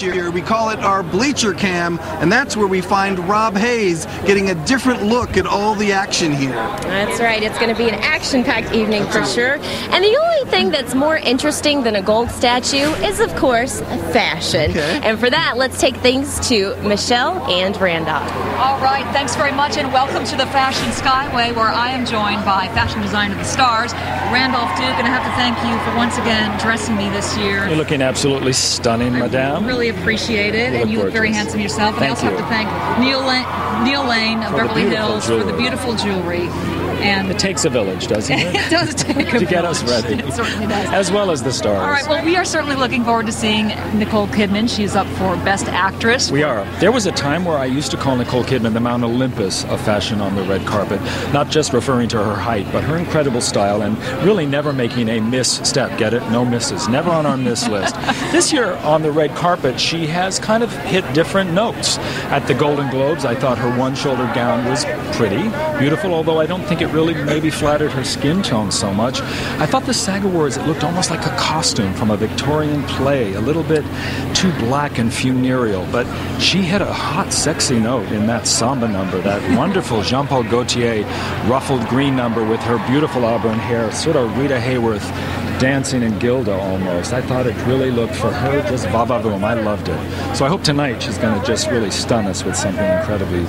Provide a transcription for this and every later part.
Here we call it our bleacher cam, and that's where we find Rob Hayes getting a different look at all the action here. That's right. It's going to be an action-packed evening for sure. And the only thing that's more interesting than a gold statue is, of course, fashion. Okay. And for that, let's take things to Michelle and Randolph. All right, thanks very much, and welcome to the Fashion Skyway, where I am joined by fashion designer of the stars, Randolph Duke, and I have to thank you for once again dressing me this year. You're looking absolutely stunning, madame. Really appreciate it, and you look very handsome yourself. And I also have to thank Neil Lane of Beverly Hills for the beautiful jewelry. And it takes a village, doesn't it? It does take a village. To get us ready. It certainly does. As well as the stars. All right, well, we are certainly looking forward to seeing Nicole Kidman. She's up for Best Actress. We are. There was a time where I used to call Nicole Kidman the Mount Olympus of fashion on the red carpet, not just referring to her height, but her incredible style and really never making a misstep. Get it? No misses. Never on our miss list. This year on the red carpet, she has kind of hit different notes. At the Golden Globes, I thought her one-shoulder gown was pretty, beautiful, although I don't think it really maybe flattered her skin tone so much. I thought the SAG Awards, it looked almost like a costume from a Victorian play, a little bit too black and funereal, but she hit a hot, sexy note in that samba number, that wonderful Jean-Paul Gaultier ruffled green number with her beautiful auburn hair, sort of Rita Hayworth dancing in Gilda almost. I thought it really looked for her just va-va-voom. I loved it. So I hope tonight she's going to just really stun us with something incredibly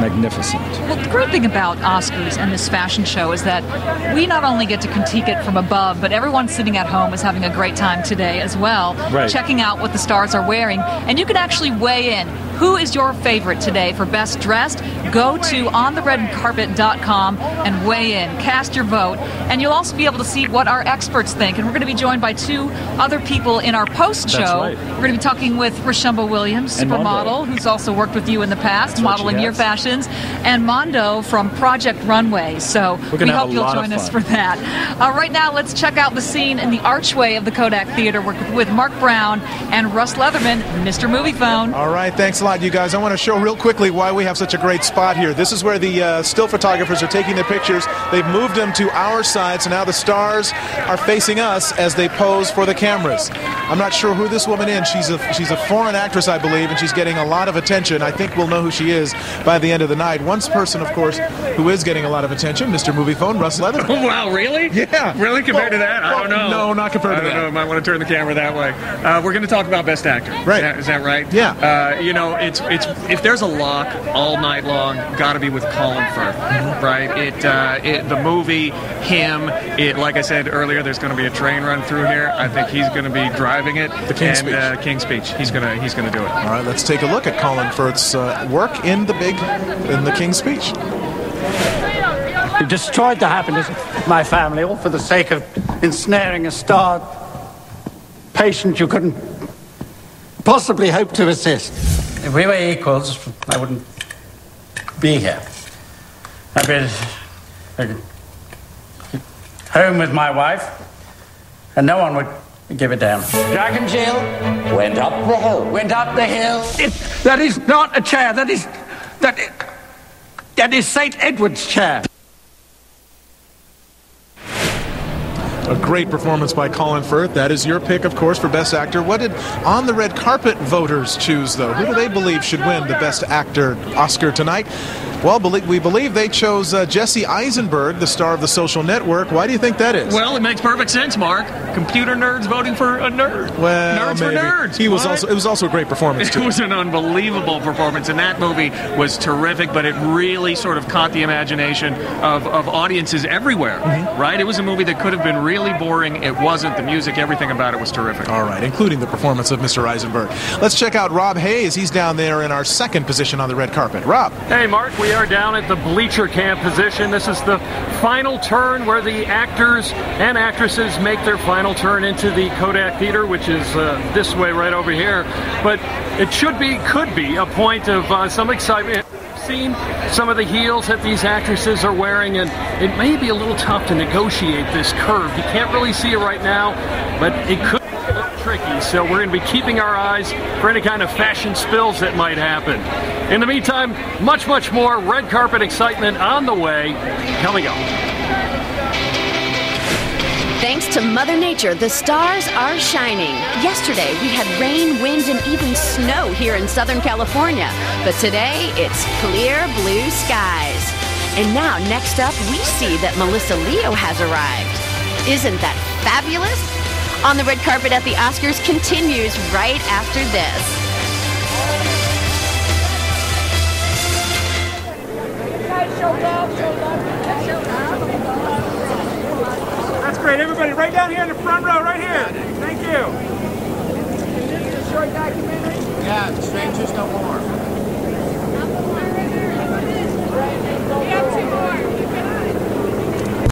magnificent. Well, the great thing about Oscars and this fashion show is that we not only get to critique it from above, but everyone sitting at home is having a great time today as well, checking out what the stars are wearing. And you can actually weigh in. Who is your favorite today for Best Dressed? Go to ontheredcarpet.com and weigh in. Cast your vote. And you'll also be able to see what our experts think. And we're going to be joined by two other people in our post-show. Right. We're going to be talking with Rashumba Williams, supermodel, who's also worked with you in the past, modeling your fashions, and Mondo from Project Runway. So we hope you'll join us for that. Right now, let's check out the scene in the archway of the Kodak Theater with Mark Brown and Russ Leatherman, Mr. Movie Phone. All right, thanks a lot, you guys. I want to show real quickly why we have such a great spot here. This is where the still photographers are taking their pictures. They've moved them to our side, so now the stars are facing us as they pose for the cameras. I'm not sure who this woman is. She's a foreign actress, I believe, and she's getting a lot of attention. I think we'll know who she is by the end of the night. One person, of course, who is getting a lot of attention, Mr. Movie Phone, Russ Leatherman. Oh, wow, really? Yeah. Really? Compared to that? I don't know. No, not compared to that. I don't know. Might want to turn the camera that way. We're going to talk about Best Actor. Right. Is that right? Yeah. You know, it's if there's a lock all night long, got to be with Colin Firth, right? The movie, him. Like I said earlier, there's going to be a train run through here. I think he's going to be driving it. The King's Speech. King's Speech. He's going to do it. All right, let's take a look at Colin Firth's work in the King's Speech. You destroyed the happiness of my family, all for the sake of ensnaring a star patient you couldn't possibly hope to assist. If we were equals, I wouldn't be here. I'd be home with my wife, and no one would give a damn. Jack and Jill went up the hill. Went up the hill. That is not a chair. That is St. Edward's chair. A great performance by Colin Firth. That is your pick, of course, for Best Actor. What did On the Red Carpet voters choose, though? Who do they believe should win the Best Actor Oscar tonight? Well, we believe they chose Jesse Eisenberg, the star of The Social Network. Why do you think that is? Well, it makes perfect sense, Mark. Computer nerds voting for a nerd. Well, nerds for nerds. It was also a great performance, too. It was an unbelievable performance, and that movie was terrific, but it really sort of caught the imagination of audiences everywhere, right? It was a movie that could have been really boring. It wasn't. The music, everything about it was terrific. All right, including the performance of Mr. Eisenberg. Let's check out Rob Hayes. He's down there in our second position on the red carpet. Rob. Hey, Mark, we are down at the bleacher cam position. This is the final turn where the actors and actresses make their final turn into the Kodak Theater, which is this way right over here. But it could be a point of some excitement. Seen some of the heels that these actresses are wearing, and it may be a little tough to negotiate this curve. You can't really see it right now, but it could be a little tricky. So we're going to be keeping our eyes for any kind of fashion spills that might happen. In the meantime, much more red carpet excitement on the way. Coming up. Thanks to Mother Nature, the stars are shining. Yesterday, we had rain, wind, and even snow here in Southern California. But today, it's clear blue skies. And now, next up, we see that Melissa Leo has arrived. Isn't that fabulous? On the red carpet at the Oscars continues right after this. That's great. Everybody, right down here in the front row, right here. Thank you. Is this a short documentary? Yeah, Strangers No More.